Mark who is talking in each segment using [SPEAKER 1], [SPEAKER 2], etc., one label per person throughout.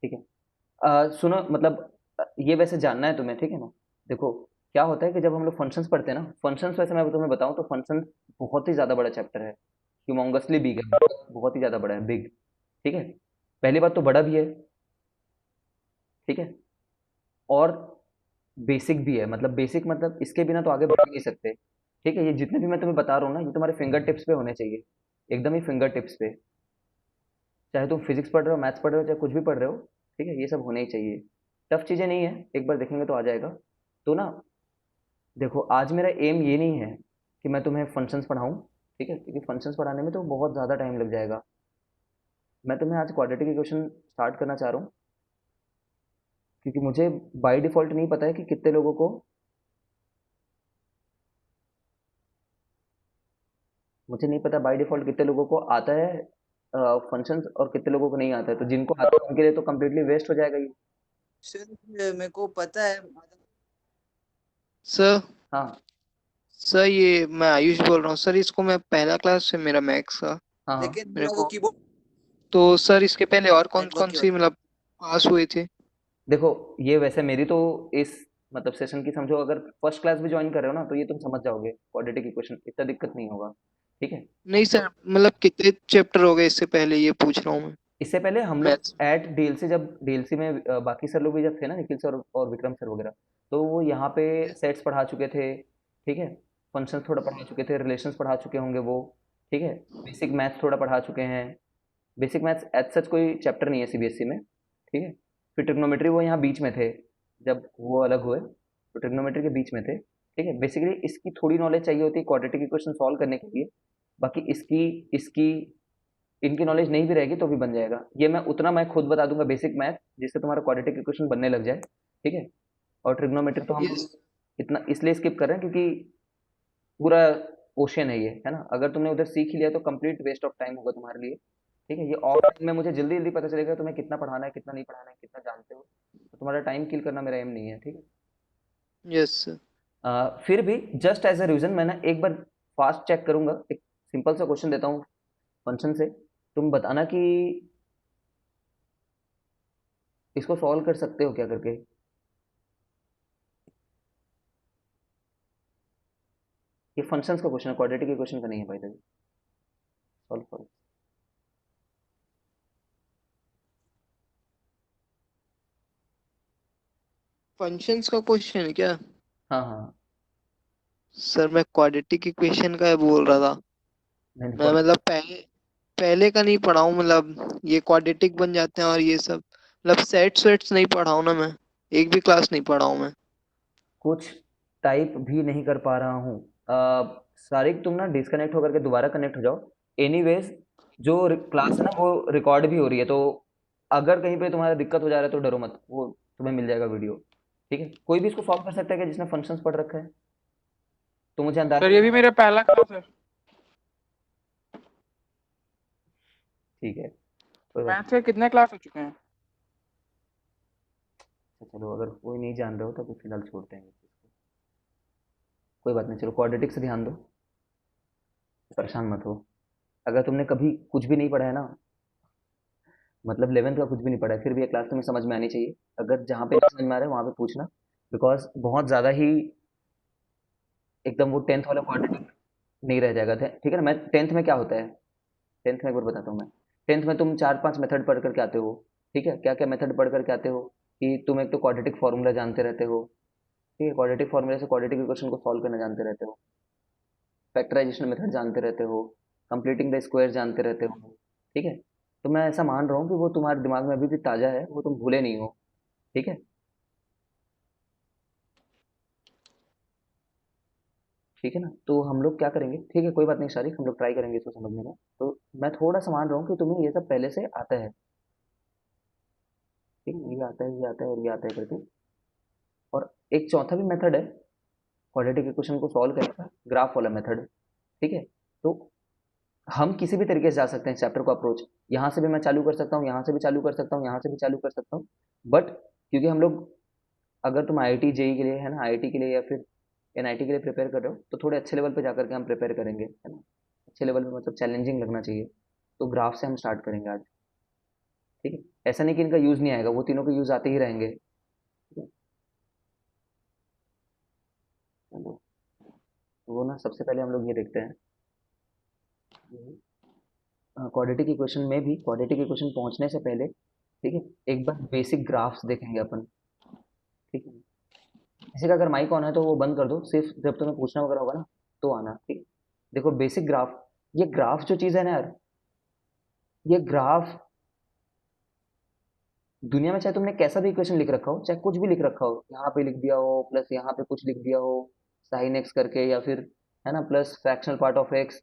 [SPEAKER 1] ठीक है। सुनो मतलब ये वैसे जानना है तुम्हें, ठीक है ना? देखो, क्या होता है कि जब हम लोग फंक्शंस पढ़ते हैं ना, फंक्शंस वैसे मैं तुम्हें बताऊं तो फंक्शंस बहुत ही ज्यादा बड़ा चैप्टर है, ह्यूमोंगसली बिग है, बहुत ही ज्यादा बड़ा है, बिग। ठीक है। पहली बात तो बड़ा भी है, ठीक है, और बेसिक भी है। मतलब बेसिक मतलब इसके बिना तो आगे बढ़ ही नहीं सकते। ठीक है, ये जितने भी मैं तुम्हें बता रहा हूँ ना, ये तुम्हारे फिंगर टिप्स पे होने चाहिए, एकदम ही फिंगर टिप्स पे। चाहे तुम फिजिक्स पढ़ रहे हो, मैथ्स पढ़ रहे हो, चाहे कुछ भी पढ़ रहे हो, ठीक है, ये सब होने ही चाहिए। टफ चीजें नहीं है, एक बार देखेंगे तो आ जाएगा। तो ना, देखो आज मेरा एम ये नहीं है कि मैं तुम्हें फंक्शंस पढ़ाऊँ, ठीक है, क्योंकि फंक्शंस पढ़ाने में तो बहुत ज़्यादा टाइम लग जाएगा। मैं तुम्हें आज क्वाड्रेटिक इक्वेशन स्टार्ट करना चाह रहा हूँ, क्योंकि मुझे बाय डिफ़ॉल्ट नहीं पता है कि कितने लोगों को, मुझे नहीं पता बाय डिफ़ॉल्ट कितने लोगों को आता है फंक्शंस, और कितने लोगों को नहीं आता है। तो जिनको आता है उनके लिए तो कंप्लीटली वेस्ट हो जाएगा ये।
[SPEAKER 2] सर मेरे को पता है सर।
[SPEAKER 1] हाँ,
[SPEAKER 2] सर ये मैं आयुष बोल रहा हूँ सर, इसको मैं पहला क्लास से मेरा मैथ्स का
[SPEAKER 1] हाँ, हाँ।
[SPEAKER 2] लेकिन मेरा वो कीबोर्ड। तो सर इसके पहले और कौन
[SPEAKER 1] नेटवर्क
[SPEAKER 2] कौन
[SPEAKER 1] की
[SPEAKER 2] सी
[SPEAKER 1] वजह से।
[SPEAKER 2] मतलब पास हुए थे?
[SPEAKER 1] देखो, ये वैसे मेरी तो इस मतलब सेशन की समझो, अगर फर्स्ट क्लास भी ज्वाइन कर रहे हो ना, तो ये तुम समझ जाओगे क्वाड्रेटिक इक्वेशन, इतना दिक्कत नहीं होगा। ठीक है।
[SPEAKER 2] नहीं सर, मतलब कितने चैप्टर हो गए इससे पहले, ये पूछ रहा हूँ मैं।
[SPEAKER 1] इससे पहले हम लोग
[SPEAKER 2] मैथ्स।
[SPEAKER 1] एट डीएलसी, जब डीएलसी में बाकी सर लोग भी जब थे ना, निखिल सर और विक्रम सर वगैरह, तो वो यहाँ पे सेट्स पढ़ा चुके थे। ठीक है। फंक्शंस थोड़ा पढ़ा चुके थे, रिलेशंस पढ़ा चुके होंगे वो। ठीक है। बेसिक मैथ्स थोड़ा पढ़ा चुके हैं। बेसिक मैथ्स एज सच कोई चैप्टर नहीं है सीबीएसई में। ठीक है। फिर ट्रिग्नोमेट्री वो यहाँ बीच में थे, जब वो अलग हुए तो ट्रिग्नोमेट्री के बीच में थे। ठीक है। बेसिकली इसकी थोड़ी नॉलेज चाहिए होती है क्वाड्रेटिक इक्वेशन सॉल्व करने के लिए। बाकी इसकी इसकी इनकी नॉलेज नहीं भी रहेगी तो भी बन जाएगा। ये मैं खुद बता दूंगा बेसिक मैथ, जिससे तुम्हारा क्वाड्रेटिक इक्वेशन बनने लग जाए। ठीक है। और ट्रिग्नोमेट्री तो हम
[SPEAKER 2] यस।
[SPEAKER 1] इतना इसलिए स्किप कर रहे हैं क्योंकि पूरा ओशियन है ये, है ना? अगर तुमने उधर सीख ही लिया तो कंप्लीट वेस्ट ऑफ टाइम होगा तुम्हारे लिए। ठीक है। ये ऑफलाइन में मुझे जल्दी जल्दी पता चलेगा तुम्हें कितना पढ़ाना है, कितना नहीं पढ़ाना है, कितना जानते हो। तो तुम्हारा टाइम किल करना मेरा एम नहीं है। ठीक है।
[SPEAKER 2] Yes sir.
[SPEAKER 1] फिर भी जस्ट एज अ रीजन मैं ना एक बार फास्ट चेक करूंगा, एक सिंपल सा क्वेश्चन देता हूँ फंक्शन से। तुम बताना कि इसको सॉल्व कर सकते हो क्या करके। ये फंक्शंस का क्वेश्चन है, क्वाड्रेटिक इक्वेशन का नहीं है भाई। सॉल्व करो।
[SPEAKER 2] फंक्शंस का क्वेश्चन है क्या?
[SPEAKER 1] हाँ, हाँ।
[SPEAKER 2] सर मैं क्वाड्रेटिक इक्वेशन का बोल रहा था।
[SPEAKER 1] नहीं, नहीं,
[SPEAKER 2] मैं मतलब पहले पहले का नहीं पढ़ा हूँ, मतलब ये क्वाड्रेटिक बन जाते हैं और ये सब, मतलब सेट्स वेट्स नहीं पढ़ा हूँ ना मैं। एक भी क्लास नहीं पढ़ा हूँ मैं।
[SPEAKER 1] कुछ टाइप भी नहीं कर पा रहा हूँ। सारिक, तुम ना डिस्कनेक्ट होकर के दोबारा कनेक्ट हो जाओ। एनीवेज, जो क्लास है ना वो रिकॉर्ड भी हो रही है, तो अगर कहीं पे तुम्हारा दिक्कत हो जा रहा है तो डरो मत, वो तुम्हें मिल जाएगा वीडियो। ठीक है। कोई भी इसको सॉल्व कर सकता है क्या जिसने फंक्शंस पढ़ रखा है? तो मुझे
[SPEAKER 3] सर
[SPEAKER 1] अंदाजा
[SPEAKER 3] ये
[SPEAKER 1] है।
[SPEAKER 3] भी मेरा पहला क्लास है।
[SPEAKER 1] ठीक है, कोई बात
[SPEAKER 3] मैथ
[SPEAKER 1] नहीं।
[SPEAKER 3] के कितने क्लास हो चुके हैं?
[SPEAKER 1] अच्छा, चलो, अगर कोई नहीं जान रहे हो तो फिर फिलहाल छोड़ते हैं इस चीज़ को। कोई बात नहीं, चलो क्वाड्रेटिक से ध्यान दो, परेशान मत हो। अगर तुमने कभी कुछ भी नहीं पढ़ा है ना, मतलब 11th का कुछ भी नहीं पढ़ा है, फिर भी ये क्लास तुम्हें समझ में आनी चाहिए। अगर जहाँ पे नहीं समझ में आ रहा है वहाँ पे पूछना, बिकॉज बहुत ज़्यादा ही एकदम वो 10th वाला क्वाड्रेटिक नहीं रह जाएगा। ठीक है ना? मैं 10th में क्या होता है, 10th में एक बार बताता हूँ मैं। 10th में तुम 4-5 मेथड पढ़ करके आते हो। ठीक है। क्या क्या मेथड पढ़ करके आते हो कि तुम एक तो क्वाड्रेटिक फार्मूला जानते रहते हो। ठीक है। क्वाड्रेटिक फार्मूला से क्वाड्रेटिक इक्वेशन को सॉल्व करना जानते रहते हो। फैक्टराइजेशन मेथड जानते रहते हो। कंप्लीटिंग द स्क्वायर जानते रहते हो। ठीक है। तो मैं ऐसा मान रहा हूँ कि वो तुम्हारे दिमाग में अभी भी ताज़ा है, वो तुम भूले नहीं हो। ठीक है। ठीक है ना? तो हम लोग क्या करेंगे, ठीक है, कोई बात नहीं शारिक, हम लोग ट्राई करेंगे इसको समझने का। तो मैं थोड़ा सा मान रहा हूँ कि तुम्हें ये सब पहले से आता है। ठीक है। ये आता है, ये आता है और ये आता है करके। और एक चौथा भी मेथड है क्वाड्रेटिक इक्वेशन को सॉल्व करने का, ग्राफ वाला मेथड। ठीक है। तो हम किसी भी तरीके से जा सकते हैं चैप्टर को अप्रोच। यहाँ से भी मैं चालू कर सकता हूँ, यहाँ से भी चालू कर सकता हूँ, यहाँ से भी चालू कर सकता हूँ। बट क्योंकि हम लोग, अगर तुम आईआईटी जेई के लिए, है ना, आईआईटी के लिए या फिर एनआईटी के लिए प्रिपेयर कर रहे हो, तो थोड़े अच्छे लेवल पे जाकर के हम प्रिपेयर करेंगे, है ना? अच्छे लेवल पे मतलब चैलेंजिंग लगना चाहिए। तो ग्राफ से हम स्टार्ट करेंगे आज। ठीक है, ऐसा नहीं कि इनका यूज नहीं आएगा, वो तीनों के यूज आते ही रहेंगे। ठीक है, चलो, तो वो ना सबसे पहले हम लोग ये देखते हैं, क्वाड्रेटिक इक्वेशन में भी, क्वाड्रेटिक इक्वेशन पहुंचने से पहले, ठीक है, एक बार बेसिक ग्राफ्स देखेंगे अपन। ठीक है, किसी का अगर माइक ऑन है तो वो बंद कर दो, सिर्फ जब तुम्हें पूछना वगैरह होगा ना तो आना। ठीक है, देखो बेसिक ग्राफ, ये ग्राफ जो चीज़ है ना यार, ये ग्राफ दुनिया में चाहे तुमने कैसा भी इक्वेशन लिख रखा हो, चाहे कुछ भी लिख रखा हो, यहाँ पे लिख दिया हो प्लस यहाँ पे कुछ लिख दिया हो साइन एक्स करके, या फिर है ना plus fractional part of x,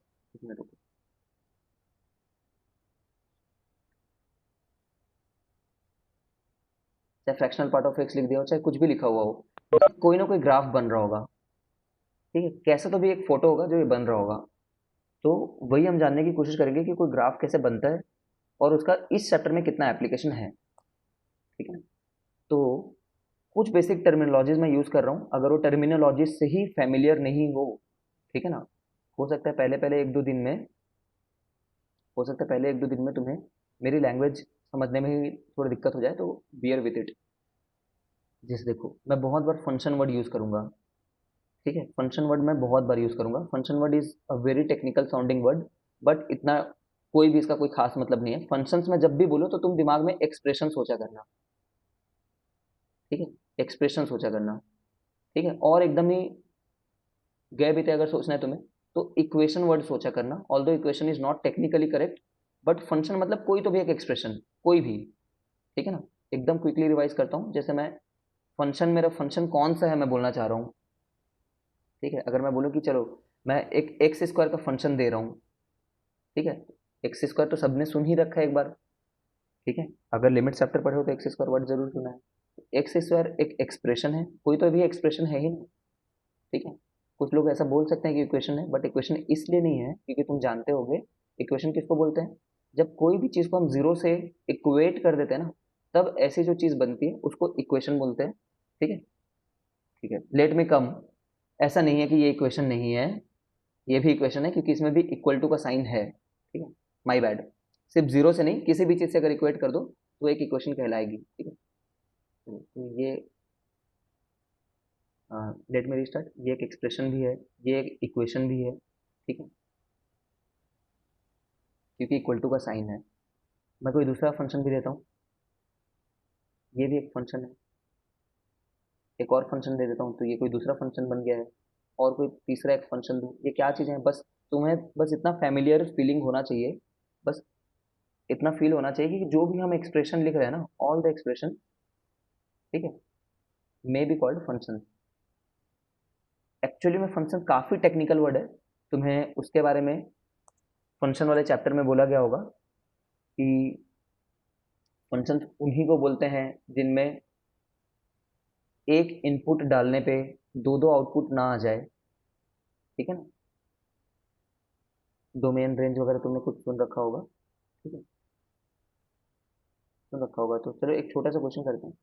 [SPEAKER 1] चाहे फ्रैक्शनल पार्ट ऑफ एक्स लिख दिया हो, चाहे कुछ भी लिखा हुआ हो, कोई ना कोई ग्राफ बन रहा होगा। ठीक है, कैसा तो भी एक फोटो होगा जो ये बन रहा होगा। तो वही हम जानने की कोशिश करेंगे कि कोई ग्राफ कैसे बनता है और उसका इस चैप्टर में कितना एप्लीकेशन है। ठीक है, तो कुछ बेसिक टर्मिनोलॉजीज मैं यूज़ कर रहा हूँ, अगर वो टर्मिनोलॉजीज से ही फैमिलियर नहीं हो, ठीक है ना, हो सकता है पहले पहले एक दो दिन में, हो सकता है पहले एक दो दिन में तुम्हें मेरी लैंग्वेज समझने में ही थोड़ी दिक्कत हो जाए, तो बियर विथ इट। जैसे देखो मैं बहुत बार फंक्शन वर्ड यूज़ करूँगा। ठीक है, फंक्शन वर्ड मैं बहुत बार यूज़ करूँगा, function word is a very technical sounding word, but इतना कोई भी इसका कोई खास मतलब नहीं है। फंक्शंस में जब भी बोलो तो तुम दिमाग में एक्सप्रेशन सोचा करना। ठीक है, एक्सप्रेशन सोचा करना। ठीक है, और एकदम ही गए बीते अगर सोचना है तुम्हें तो इक्वेशन वर्ड सोचा करना, although equation is not technically correct, but function मतलब कोई तो भी एक एक्सप्रेशन, कोई भी। ठीक है ना, एकदम क्विकली रिवाइज करता हूँ, जैसे मैं फंक्शन, मेरा फंक्शन कौन सा है मैं बोलना चाह रहा हूँ। ठीक है, अगर मैं बोलूँ कि चलो मैं एक एक्स स्क्वायर का फंक्शन दे रहा हूँ। ठीक है, एक्स स्क्वायर तो सबने सुन ही रखा है एक बार। ठीक है, अगर लिमिट चैप्टर पढ़े हो तो एक्स स्क्वायर वर्ड जरूर सुना है। एक्स स्क्वायर एक एक्सप्रेशन है, कोई तो भी एक्सप्रेशन है ही नहीं। ठीक है, कुछ लोग ऐसा बोल सकते हैं कि इक्वेशन है, बट इक्वेशन इसलिए नहीं है क्योंकि तुम जानते होगे इक्वेशन किसको बोलते हैं, जब कोई भी चीज़ को हम जीरो से इक्वेट कर देते हैं ना, तब ऐसी जो चीज़ बनती है उसको इक्वेशन बोलते हैं। ठीक है, ठीक है, लेट में कम, ऐसा नहीं है कि ये इक्वेशन नहीं है, ये भी इक्वेशन है क्योंकि इसमें भी इक्वल टू का साइन है। ठीक है, माई बैड, सिर्फ जीरो से नहीं, किसी भी चीज़ से अगर इक्वेट कर दो तो एक इक्वेशन कहलाएगी। ठीक है, तो ये लेट में रिस्टार्ट, ये एक एक्सप्रेशन भी है, ये एक इक्वेशन भी है। ठीक है, क्योंकि इक्वल टू का साइन है। मैं कोई दूसरा फंक्शन भी देता हूँ, ये भी एक फंक्शन है, एक और फंक्शन दे देता हूँ तो ये कोई दूसरा फंक्शन बन गया है, और कोई तीसरा एक फंक्शन दूँ, ये क्या चीज़ें हैं, बस तुम्हें बस इतना फैमिलियर फीलिंग होना चाहिए, बस इतना फील होना चाहिए कि जो भी हम एक्सप्रेशन लिख रहे हैं ना, ऑल द एक्सप्रेशन, ठीक है, may be called function. Actually में फंक्शन काफ़ी टेक्निकल वर्ड है, तुम्हें उसके बारे में फंक्शन वाले चैप्टर में बोला गया होगा कि फंक्शन उन्हीं को बोलते हैं जिनमें एक इनपुट डालने पे दो दो आउटपुट ना आ जाए। ठीक है ना, डोमेन रेंज वगैरह तुमने कुछ सुन रखा होगा। ठीक है, सुन रखा होगा तो चलो एक छोटा सा क्वेश्चन करते हैं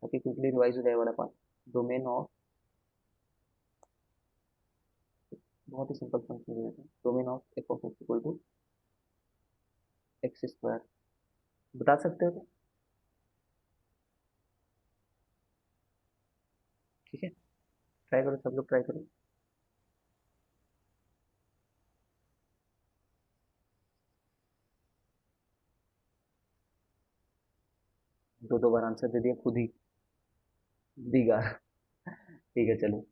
[SPEAKER 1] ताकि क्विकली रिवाइज हो जाए वाला पार्ट। डोमेन ऑफ, बहुत ही सिंपल फंक्शन दे देते हैं, domain of F of X equal to X square, बता सकते हो तो? ठीक है, ट्राई करो, सब लोग ट्राई करो। दो दो बार आंसर दे दिया खुद ही, दीगा। ठीक है चलो,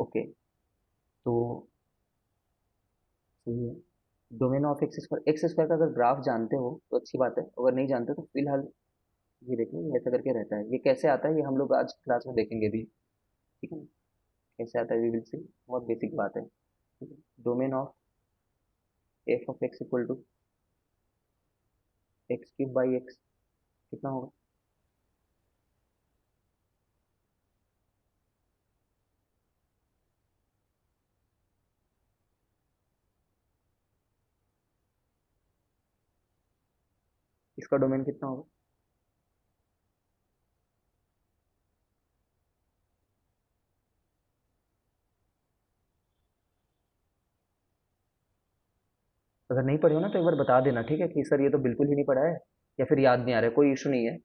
[SPEAKER 1] ओके, तो सही है। डोमेन ऑफ एक्स स्क्वायर का अगर ग्राफ जानते हो तो अच्छी बात है, अगर नहीं जानते तो फिलहाल ये देखिए ये ऐसा करके रहता है, ये कैसे आता है ये हम लोग आज क्लास में देखेंगे भी। ठीक है ना, कैसे आता है वी विल सी, बहुत बेसिक बात है। ठीक है, domain of F of X equal to X cube by X, कितना होगा? इसका डोमेन कितना होगा? अगर नहीं पढ़े हो ना तो एक बार बता देना, ठीक है, कि सर ये तो बिल्कुल ही नहीं पढ़ा है। या फिर याद नहीं आ रहा है, कोई इशू नहीं है,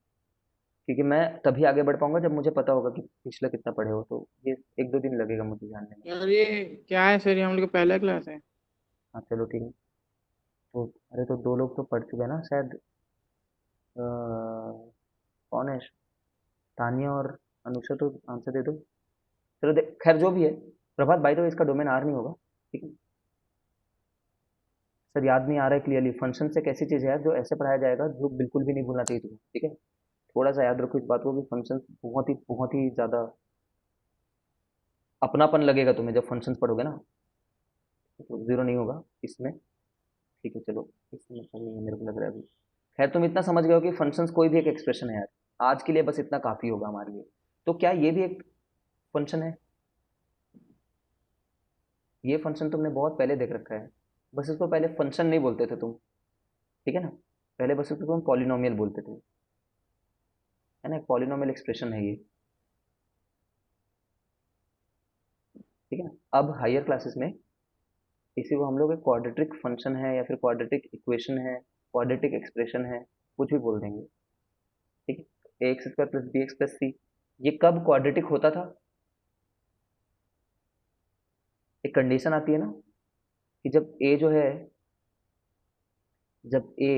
[SPEAKER 1] क्योंकि मैं तभी आगे बढ़ पाऊंगा जब मुझे पता होगा कि पिछले कितना पढ़े हो, तो ये 1-2 दिन लगेगा मुझे जानने में।
[SPEAKER 3] यार ये क्या है सर, ये हम लोग का पहला क्लास है।
[SPEAKER 1] हाँ चलो ठीक है। तो अरे तो 2 लोग तो पढ़ चुके हैं ना शायद। कौन है? तानिया और अनुषा, तो आंसर दे दो। चलो खैर जो भी है। प्रभात भाई, तो इसका डोमेन आर नहीं होगा। ठीक है। सर याद नहीं आ रहा है क्लियरली, फंक्शन से कैसी चीज़ है जो ऐसे पढ़ाया जाएगा जो बिल्कुल भी नहीं भूलना चाहिए तुम्हें, ठीक है। थोड़ा सा याद रखो इस बात को कि फंक्शन बहुत ही ज़्यादा अपनापन लगेगा तुम्हें जब फंक्शंस पढ़ोगे ना। तो जीरो नहीं होगा इसमें। ठीक है चलो, इसमें मतलब नहीं है मेरे को लग रहा है अभी। खैर तुम इतना समझ गए हो कि फंक्शंस कोई भी एक एक्सप्रेशन है यार। आज के लिए बस इतना काफ़ी होगा हमारे लिए। तो क्या ये भी एक फंक्शन है? ये फंक्शन तुमने बहुत पहले देख रखा है। बस इसको पहले फंक्शन नहीं बोलते थे तुम, ठीक है ना। पहले बस इसको तुम पॉलिनोमियल बोलते थे, है ना। एक पॉलिनोमियल एक्सप्रेशन है ये, ठीक है ना। अब हायर क्लासेस में इसी को हम लोग एक क्वाड्रेटिक फंक्शन है या फिर क्वाड्रेटिक इक्वेशन है, क्वाड्रेटिक एक्सप्रेशन है, कुछ भी बोल देंगे, ठीक है। A x square plus b x plus c, ये कब क्वाड्रेटिक होता था? एक कंडीशन आती है ना कि जब ए जो है, जब a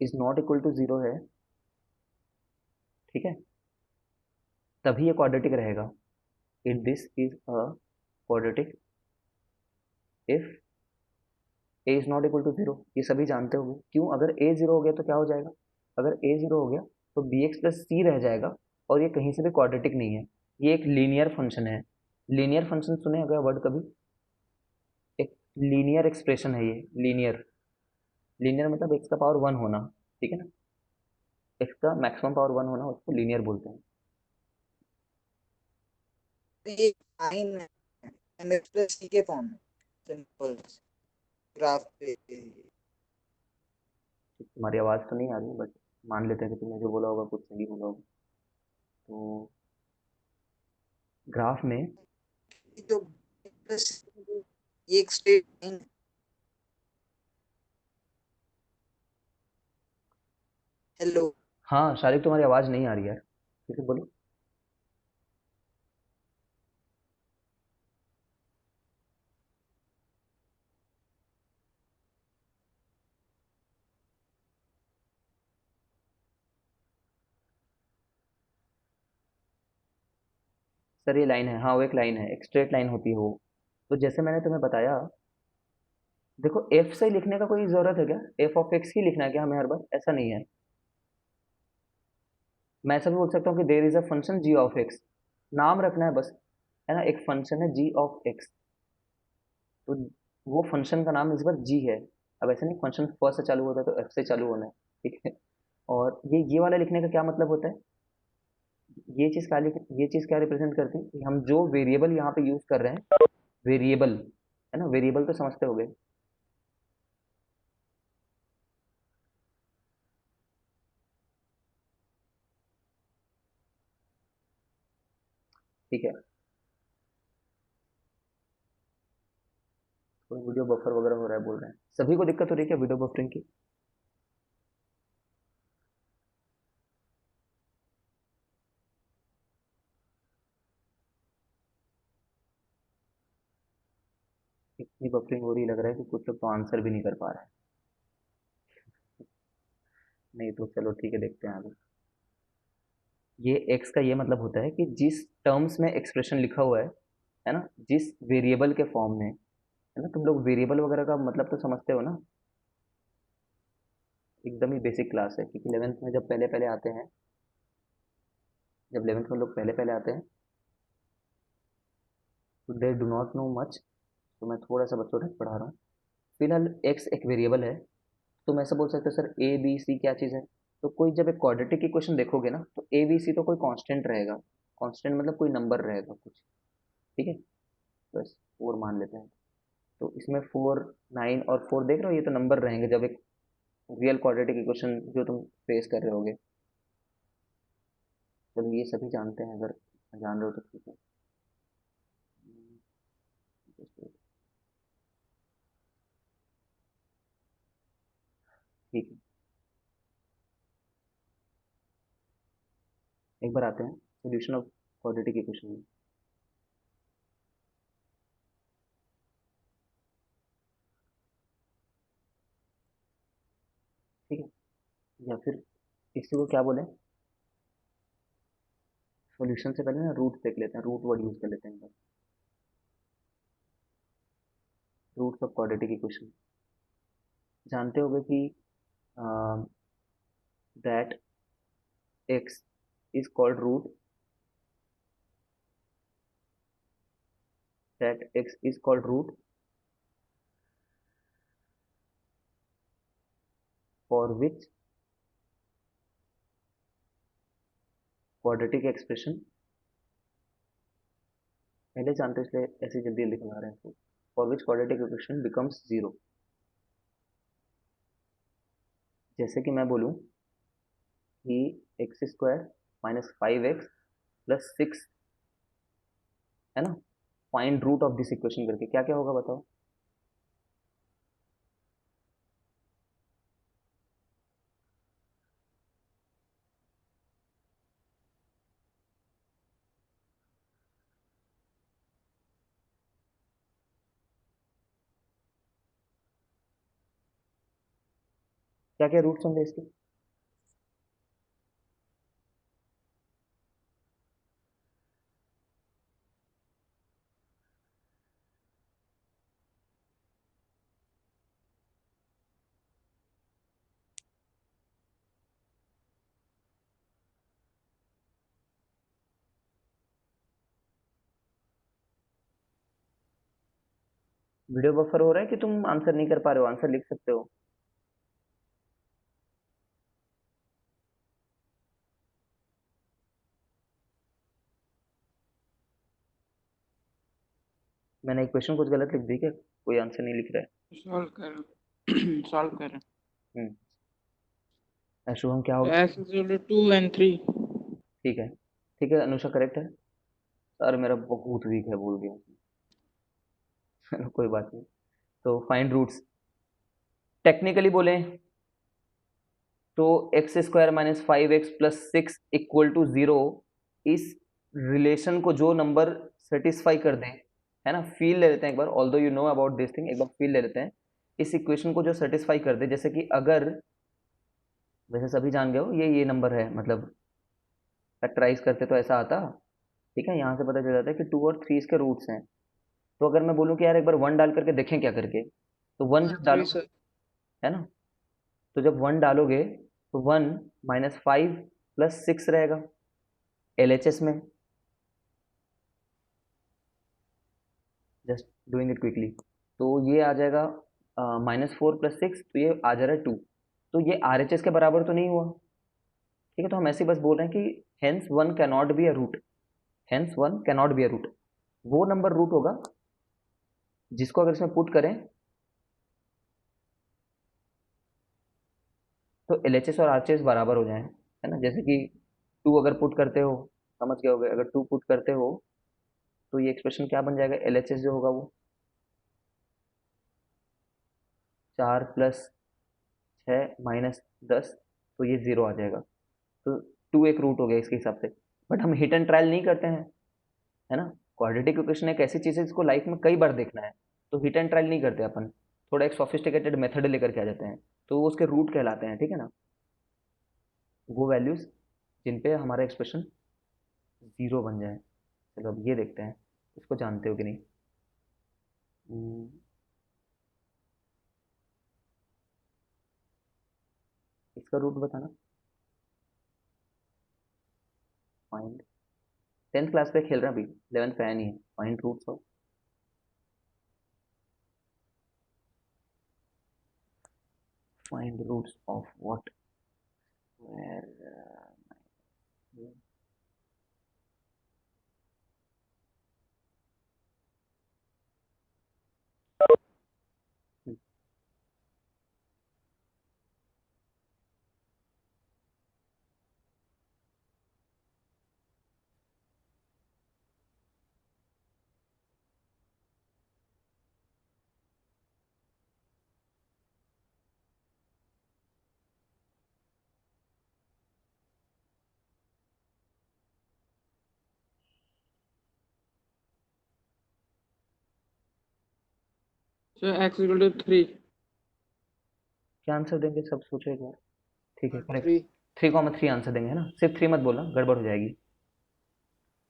[SPEAKER 1] is not equal to zero है, ठीक है, तभी ये क्वाड्रेटिक रहेगा। It this is a quadratic if a is not equal to zero. ये सभी जानते होंगे क्यों। अगर ए जीरो हो गया तो क्या हो जाएगा? अगर ए जीरो हो गया तो बी एक्स प्लस सी रह जाएगा, और ये कहीं से भी क्वाड्रेटिक नहीं है। ये एक लीनियर फंक्शन है। लीनियर फंक्शन सुने अगर वर्ड कभी? एक लीनियर एक्सप्रेशन है ये। लीनियर, लीनियर मतलब एक्स का पावर वन होना, ठीक है ना। एक्स का मैक्सिमम पावर वन होना, उसको लीनियर बोलते हैं।
[SPEAKER 4] ये लाइन है एंड एक्सप्रेस सी के फॉर्म में सिंपल ग्राफ पे।
[SPEAKER 1] तुम्हारी आवाज़ तो नहीं आ रही, बट मान लेते हैं कि तुमने जो बोला होगा कुछ सही बोला होगा। तो ग्राफ में,
[SPEAKER 4] जो प्लस ये एक स्ट्रेट लाइन। हेलो।
[SPEAKER 1] हाँ शारिक तुम्हारी आवाज़ नहीं आ रही यार, फिर से बोलो। सर ये लाइन है, हाँ वो एक लाइन है, एक स्ट्रेट लाइन होती है वो। तो जैसे मैंने तुम्हें बताया, देखो एफ से लिखने का कोई ज़रूरत है क्या? एफ ऑफ एक्स ही लिखना है क्या हमें हर बार? ऐसा नहीं है। मैं ऐसा भी बोल सकता हूँ कि there is a function G of X, नाम रखना है बस, है ना। एक फंक्शन है जी ऑफ एक्स, तो वो फंक्शन का नाम इस बार जी है। अब ऐसे नहीं फंक्शन फर्स्ट से चालू होता है तो एफ से चालू होना है, ठीक है। और ये वाला लिखने का क्या मतलब होता है? ये चीज़ क्या रिप्रेजेंट करती है कि हम जो वेरिएबल यहाँ पे यूज़ कर रहे हैं, वेरिएबल, है ना। वेरिएबल तो समझते होगे, ठीक है। कोई वीडियो बफर वगैरह हो रहा है बोल रहे हैं, सभी को दिक्कत हो रही है क्या वीडियो बफरिंग की? इतनी बफरिंग हो रही लग रहा है कि कुछ लोग तो आंसर भी नहीं कर पा रहे हैं। नहीं तो चलो ठीक है, देखते हैं आगे। ये एक्स का ये मतलब होता है कि जिस टर्म्स में एक्सप्रेशन लिखा हुआ है ना, जिस वेरिएबल के फॉर्म में, है ना। तुम लोग वेरिएबल वगैरह का मतलब तो समझते हो ना। एकदम ही बेसिक क्लास है, क्योंकि 11th में जब पहले पहले आते हैं, जब 11th में लोग पहले पहले आते हैं तो they do not know much. तो मैं थोड़ा सा बच्चों तक पढ़ा रहा हूँ। फिलहाल एक्स एक वेरिएबल है। तुम ऐसा बोल सकते हो सर ए बी सी क्या चीज़ है? तो कोई जब एक क्वाड्रेटिक इक्वेशन देखोगे ना, तो ए बी सी तो कोई कांस्टेंट रहेगा। कांस्टेंट मतलब कोई नंबर रहेगा कुछ, ठीक है। बस 4 मान लेते हैं। तो इसमें 4, 9 और 4 देख रहे हो, ये तो नंबर रहेंगे जब एक रियल क्वाड्रेटिक इक्वेशन जो तुम फेस कर रहे होगे। चलो ये सभी जानते हैं, अगर जान रहे हो तो ठीक है। ठीक है। एक बार आते हैं सॉल्यूशन ऑफ क्वाड्रेटिक इक्वेशन में। ठीक है, या फिर इसी को क्या बोले, सॉल्यूशन से पहले ना रूट देख लेते हैं, रूट वर्ड यूज कर लेते हैं एक बार। रूट्स ऑफ क्वाड्रेटिक इक्वेशन जानते होगे कि that X is called root, that x is called root for which quadratic expression, पहले जानते हो इसलिए ऐसे जल्दी जल्दी बना रहे हैं इसको, for which quadratic equation becomes zero। जैसे कि मैं बोलूं कि x square minus 5x plus 6 है ना, find root of this equation करके क्या क्या होगा बताओ। क्या क्या रूट्स होंगे इसके। वीडियो बफर हो रहा है कि तुम आंसर नहीं कर पा रहे हो, आंसर लिख सकते हो। मैंने इक्वेशन कुछ गलत लिख दी क्या, कोई आंसर नहीं लिख रहा है।
[SPEAKER 3] सॉल्व कर सॉल्व कर
[SPEAKER 1] शुभम क्या होगा।
[SPEAKER 3] x is equal to 2 and 3।
[SPEAKER 1] ठीक है, ठीक है, अनुषा करेक्ट है। सर मेरा बहुत वीक है, बोल दिया। चलो कोई बात नहीं। तो फाइंड रूट्स टेक्निकली बोले तो X square minus 5x plus 6 equal to 0, इस रिलेशन को जो नंबर सेटिस्फाई कर दे, है ना, फील ले लेते हैं एक बार, although you know about this thing, एक बार फील ले लेते हैं। इस इक्वेशन को जो सेटिस्फाई कर दे, जैसे कि अगर, वैसे सभी जान गए हो ये नंबर है, मतलब फैक्टराइज करते तो ऐसा आता। ठीक है, यहाँ से पता चल जाता है कि 2 और 3 इसके रूट्स हैं। तो अगर मैं बोलूँ कि यार एक बार 1 डाल करके देखें क्या करके, तो 1 जब
[SPEAKER 2] थ्री
[SPEAKER 1] डालो,
[SPEAKER 2] सर।
[SPEAKER 1] है ना, तो जब 1 डालोगे तो 1 माइनस 5 प्लस 6 रहेगा एलएचएस में, जस्ट डूइंग इट क्विकली। तो ये आ जाएगा -4 + 6, तो ये आ जा रहा है 2। तो ये आरएचएस के बराबर तो नहीं हुआ। ठीक है, तो हम ऐसे ही बस बोल रहे हैं कि hence one cannot be a root, hence one cannot be a root. वो नंबर रूट होगा जिसको अगर इसमें पुट करें तो एलएचएस और आरएचएस बराबर हो जाए, है ना। जैसे कि 2 अगर पुट करते हो, समझ गए होगे, अगर 2 पुट करते हो तो ये एक्सप्रेशन क्या बन जाएगा, एलएचएस जो होगा वो 4 + 6 - 10, तो ये 0 आ जाएगा। तो 2 एक रूट हो गया इसके हिसाब से। बट हम हिट एंड ट्रायल नहीं करते हैं, है ना। क्वाड्रेटिक इक्वेशन एक ऐसी चीज़ है जिसको लाइफ में कई बार देखना है, तो हिट एंड ट्रायल नहीं करते अपन, थोड़ा एक सोफिस्टिकेटेड मेथड लेकर के आ जाते हैं, तो वो उसके रूट कहलाते हैं। ठीक है ना, वो वैल्यूज जिन पे हमारा एक्सप्रेशन 0 बन जाए। चलो अब ये देखते हैं इसको जानते हो कि नहीं। हम्म, इसका रूट बताना, फाइंड। 10th क्लास पे खेल रहा अभी, 11th पे आया नहीं है। Find roots of, find roots of what, where,
[SPEAKER 3] So x equal to 3.
[SPEAKER 1] क्या आंसर देंगे, सब सोचो एक बार। ठीक है, करेक्ट।
[SPEAKER 2] 3.
[SPEAKER 1] 3,3 आंसर देंगे, है ना? सिर्फ 3 मत बोलना, गड़बड़ हो जाएगी।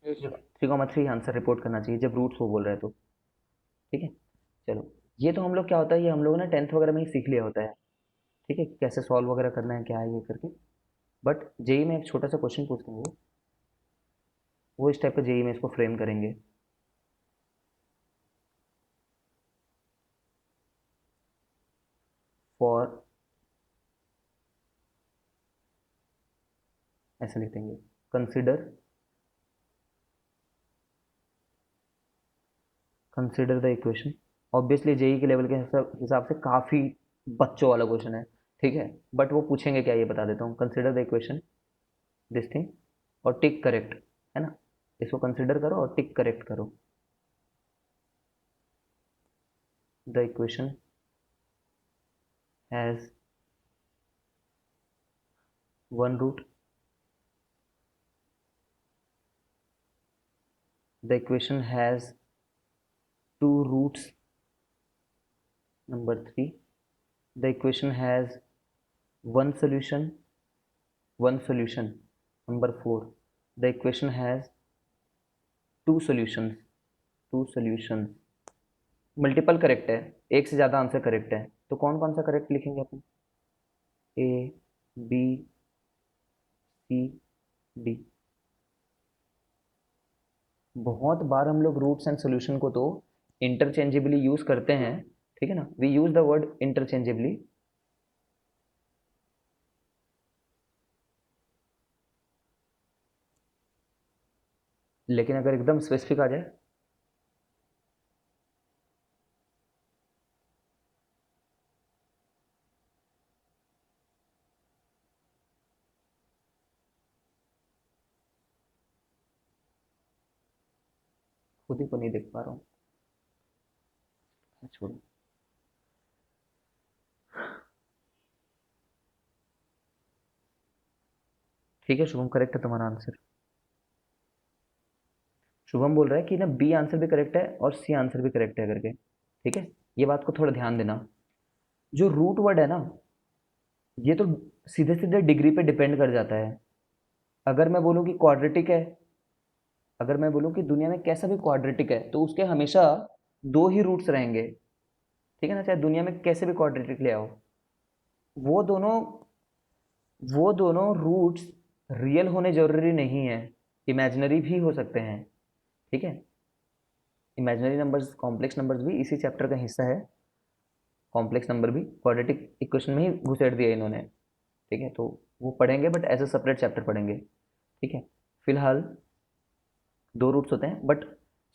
[SPEAKER 3] Yes.
[SPEAKER 1] 3,3 आंसर रिपोर्ट करना चाहिए जब रूट्स वो बोल रहे हैं तो। ठीक है, चलो। ये तो हम लोग क्या होता है, ये हम लोग ने 10th वगैरह में ही सीख लिया होता है। ठीक है, कैसे सॉल्व वगैरह करना है, क्या है ये करके। बट जेई में एक छोटा सा क्वेश्चन पूछते हैं वो इस टाइप का जेई में इसको फ्रेम करेंगे। फॉर, ऐसे लिख देंगे, consider the equation. Obviously JEE के लेवल के हिसाब से काफ़ी बच्चों वाला क्वेश्चन है। ठीक है, बट वो पूछेंगे क्या, ये बता देता हूँ। Consider the equation, this thing, और टिक करेक्ट, है ना? इसको कंसिडर करो और टिक करेक्ट करो। The equation has one root, the equation has two roots, number 3, the equation has one solution, number 4, the equation has two solutions, multiple correct है, एक से ज़्यादा आंसर करेक्ट है, तो कौन कौन सा करेक्ट लिखेंगे अपन? ए, बी, सी, डी। बहुत बार हम लोग रूट्स एंड सोल्यूशन को तो इंटरचेंजेबली यूज करते हैं, ठीक है ना? We use the word interchangeably, लेकिन अगर एकदम स्पेसिफिक आ जाए, खुद ही को नहीं देख पा रहा हूँ, छोड़ो। ठीक है शुभम, करेक्ट है तुम्हारा आंसर। शुभम बोल रहा है कि ना बी आंसर भी करेक्ट है और सी आंसर भी करेक्ट है करके। ठीक है, ये बात को थोड़ा ध्यान देना। जो रूट वर्ड है ना, ये तो सीधे सीधे डिग्री पे डिपेंड कर जाता है। अगर मैं बोलूँ कि क्वाड्रेटिक है, अगर मैं बोलूँ कि दुनिया में कैसा भी क्वाड्रेटिक है, तो उसके हमेशा दो ही रूट्स रहेंगे। ठीक है ना, चाहे दुनिया में कैसे भी क्वाड्रेटिक ले आओ, वो दोनों वो दोनों रूट्स रियल होने जरूरी नहीं है, इमेजिनरी भी हो सकते हैं। ठीक है, इमेजिनरी नंबर्स, कॉम्प्लेक्स नंबर्स भी इसी चैप्टर का हिस्सा है। कॉम्प्लेक्स नंबर भी क्वाड्रेटिक इक्वेशन में ही घुसेड़ दिया इन्होंने। ठीक है, तो वो पढ़ेंगे but as a separate chapter पढ़ेंगे। ठीक है, फिलहाल दो रूट्स होते हैं, बट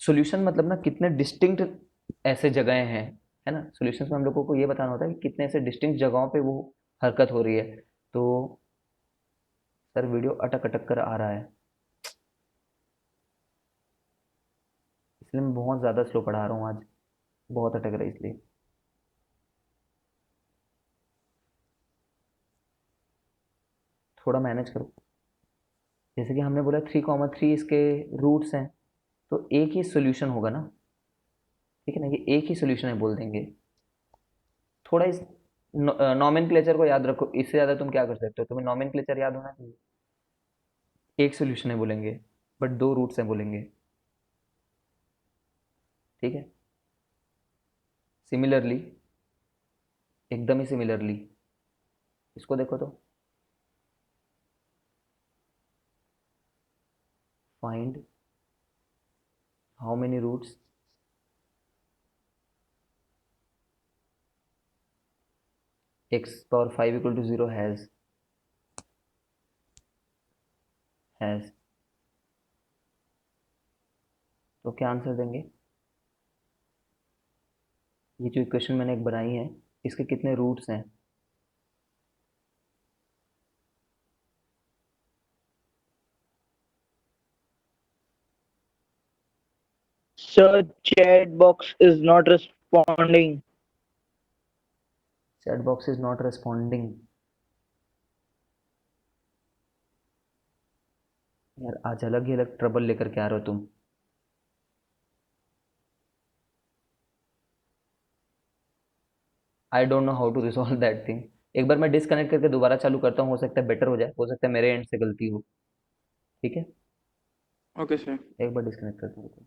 [SPEAKER 1] सॉल्यूशन मतलब ना कितने डिस्टिंक्ट ऐसे जगहें हैं, है ना? सॉल्यूशंस में हम लोगों को ये बताना होता है कि कितने ऐसे डिस्टिंक्ट जगहों पे वो हरकत हो रही है। तो सर वीडियो अटक अटक कर आ रहा है, इसलिए मैं बहुत ज़्यादा स्लो पढ़ा रहा हूँ आज, बहुत अटक रहा है इसलिए। थोड़ा मैनेज करो। जैसे कि हमने बोला 3,3 इसके रूट्स हैं, तो एक ही सॉल्यूशन होगा ना। ठीक है ना, ये एक ही सॉल्यूशन है बोल देंगे। थोड़ा इस नॉमेनक्लेचर को याद रखो, इससे ज़्यादा तुम क्या कर सकते हो? तुम्हें नॉमेनक्लेचर याद होना चाहिए। एक सॉल्यूशन है बोलेंगे, बट दो रूट्स हैं बोलेंगे। ठीक है, सिमिलरली, एकदम ही सिमिलरली, इसको देखो तो, find how many roots X power 5 equal to 0 has. तो क्या आंसर देंगे? ये जो इक्वेशन मैंने एक बनाई है, इसके कितने रूट्स हैं?
[SPEAKER 5] Sir, chat box is not responding.
[SPEAKER 1] Chat box is not responding. यार आज अलग ही अलग ट्रबल लेकर के आ रहे हो तुम। I don't know how to resolve that thing. एक बार मैं डिस्कनेक्ट करके दोबारा चालू करता हूँ, हो सकता है बेटर हो जाए, हो सकता है मेरे एंड से गलती हो। ठीक है,
[SPEAKER 3] ओके सर।
[SPEAKER 1] एक बार डिस्कनेक्ट करता हूँ।